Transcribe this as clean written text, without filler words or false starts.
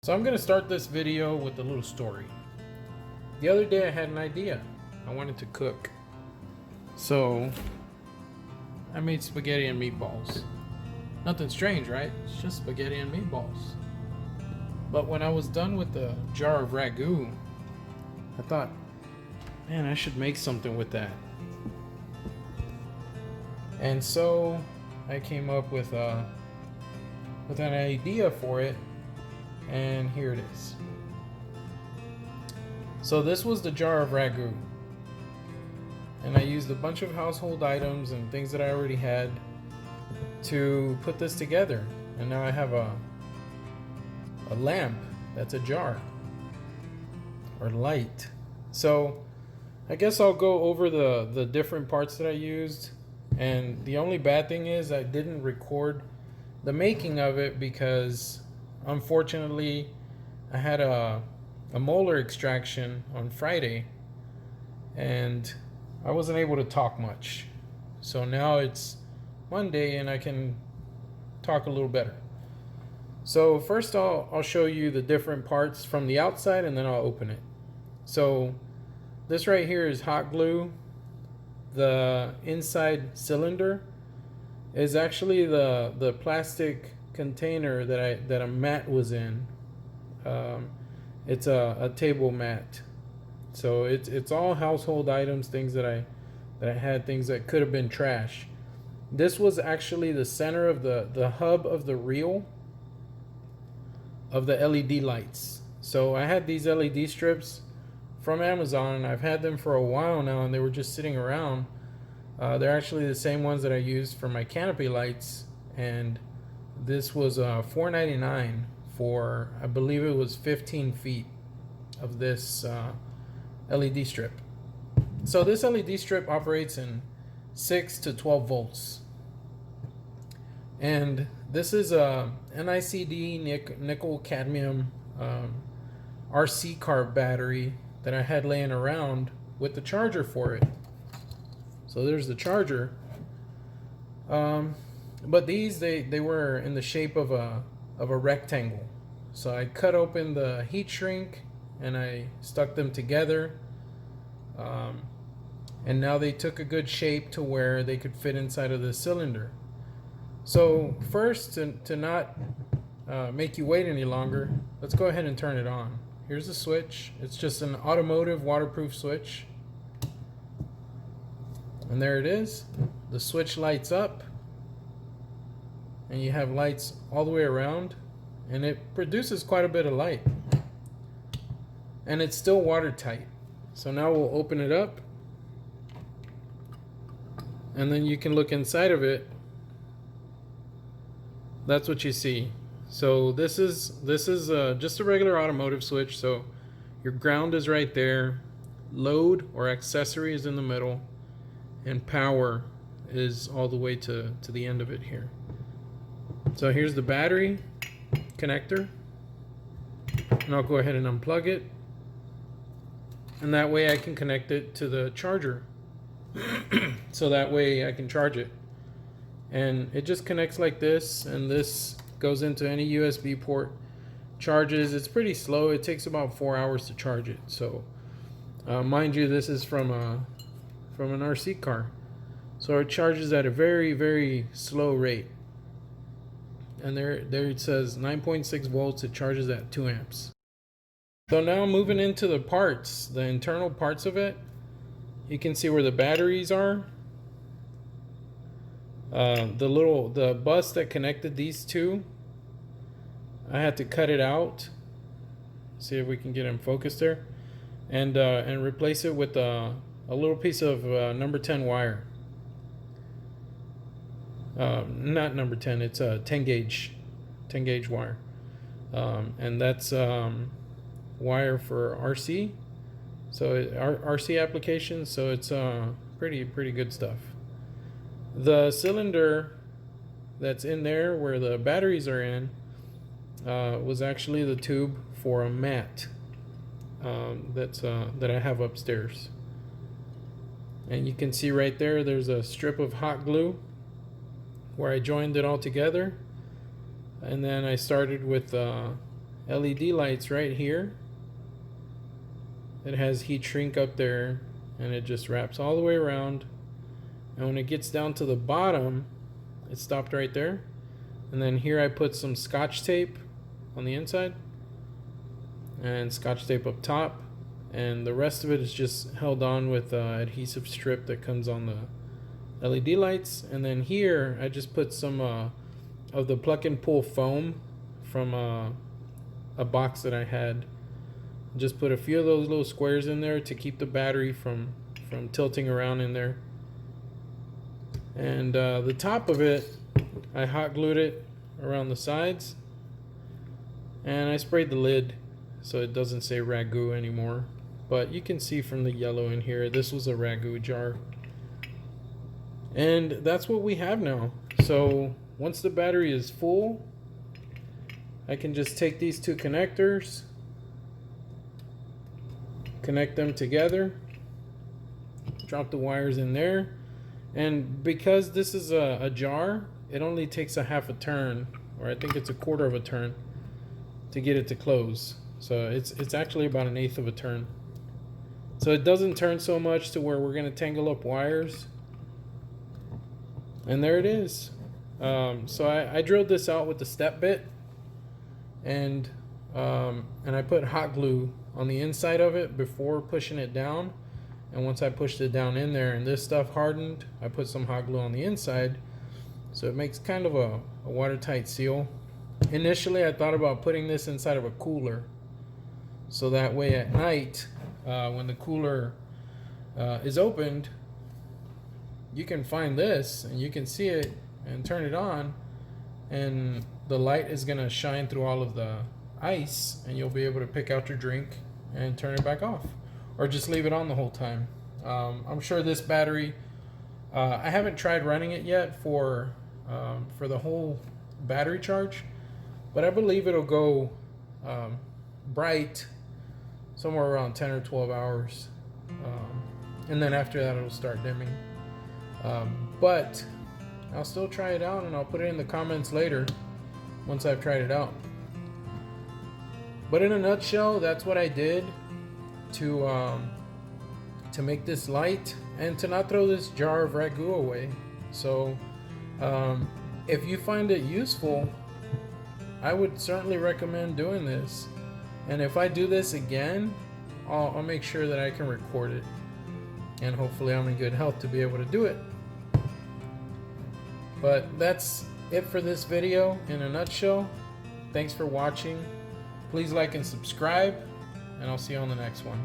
So I'm going to start this video with a little story. The other day I had an idea. I wanted to cook. So I made spaghetti and meatballs. Nothing strange, right? It's just spaghetti and meatballs. But when I was done with the jar of Ragu, I thought, man, I should make something with that. And so I came up with an idea for it, and here it is. So this was the jar of Ragu, and I used a bunch of household items and things that I already had to put this together. And now I have a lamp that's a jar, or light. So I guess I'll go over the different parts that I used. And the only bad thing is I didn't record the making of it because unfortunately I had a molar extraction on Friday and I wasn't able to talk much. So now it's Monday and I can talk a little better. So first I'll show you the different parts from the outside and then I'll open it. So this right here is hot glue. The inside cylinder is actually the plastic container that a mat was in. It's a table mat. So it's all household items, things that I had, things that could have been trash. This was actually the center of the hub of the reel of the LED lights. So I had these LED strips from Amazon, and I've had them for a while now, and they were just sitting around. They're actually the same ones that I used for my canopy lights, and this was $4.99 for, I believe it was 15 feet of this LED strip. So this LED strip operates in 6 to 12 volts, and this is a NICD nickel cadmium RC car battery that I had laying around with the charger for it. So there's the charger. But these they were in the shape of a rectangle. So I cut open the heat shrink and I stuck them together. And now they took a good shape to where they could fit inside of the cylinder. So first, to not make you wait any longer, let's go ahead and turn it on. Here's the switch. It's just an automotive waterproof switch. And there it is. The switch lights up. And you have lights all the way around. And it produces quite a bit of light. And it's still watertight. So now we'll open it up. And then you can look inside of it. That's what you see. So this is just a regular automotive switch. So your ground is right there, load or accessory is in the middle, and power is all the way to the end of it here. So here's the battery connector, and I'll go ahead and unplug it, and that way I can connect it to the charger. So that way I can charge it. And it just connects like this, and this goes into any USB port, charges. It's pretty slow. It takes about 4 hours to charge it. So mind you, this is from an RC car, so it charges at a very, very slow rate. And there it says 9.6 volts. It charges at 2 amps. So now moving into the parts, the internal parts of it, you can see where the batteries are. The bus that connected these two, I had to cut it out. See if we can get in focus there, and replace it with a little piece of number 10 wire. Not number 10. It's a 10 gauge wire, and that's wire for RC. So RC applications. So it's pretty good stuff. The cylinder that's in there where the batteries are in was actually the tube for a mat that I have upstairs. And you can see right there, there's a strip of hot glue where I joined it all together. And then I started with LED lights right here. It has heat shrink up there, and it just wraps all the way around. And when it gets down to the bottom, it stopped right there. And then here I put some scotch tape on the inside and scotch tape up top, and the rest of it is just held on with adhesive strip that comes on the LED lights. And then here I just put some of the plug and pull foam from a box that I had. Just put a few of those little squares in there to keep the battery from tilting around in there. And the top of it, I hot glued it around the sides, and I sprayed the lid so it doesn't say Ragu anymore. But you can see from the yellow in here, this was a Ragu jar. And that's what we have now. So once the battery is full, I can just take these two connectors, connect them together, drop the wires in there. And because this is a jar, it only takes a half a turn, or I think it's a quarter of a turn, to get it to close. So it's actually about an eighth of a turn. So it doesn't turn so much to where we're going to tangle up wires. And there it is. So I drilled this out with the step bit, and I put hot glue on the inside of it before pushing it down. And once I pushed it down in there and this stuff hardened, I put some hot glue on the inside, so it makes kind of a watertight seal. Initially I thought about putting this inside of a cooler, so that way at night when the cooler is opened, you can find this and you can see it and turn it on, and the light is going to shine through all of the ice, and you'll be able to pick out your drink and turn it back off, or just leave it on the whole time. I'm sure this battery, I haven't tried running it yet for the whole battery charge, but I believe it'll go bright somewhere around 10 or 12 hours, and then after that it'll start dimming. But I'll still try it out, and I'll put it in the comments later once I've tried it out. But in a nutshell, that's what I did to make this light, and to not throw this jar of Ragu away. So if you find it useful, I would certainly recommend doing this. And if I do this again, I'll make sure that I can record it, and hopefully I'm in good health to be able to do it. But that's it for this video in a nutshell. Thanks for watching. Please like and subscribe, and I'll see you on the next one.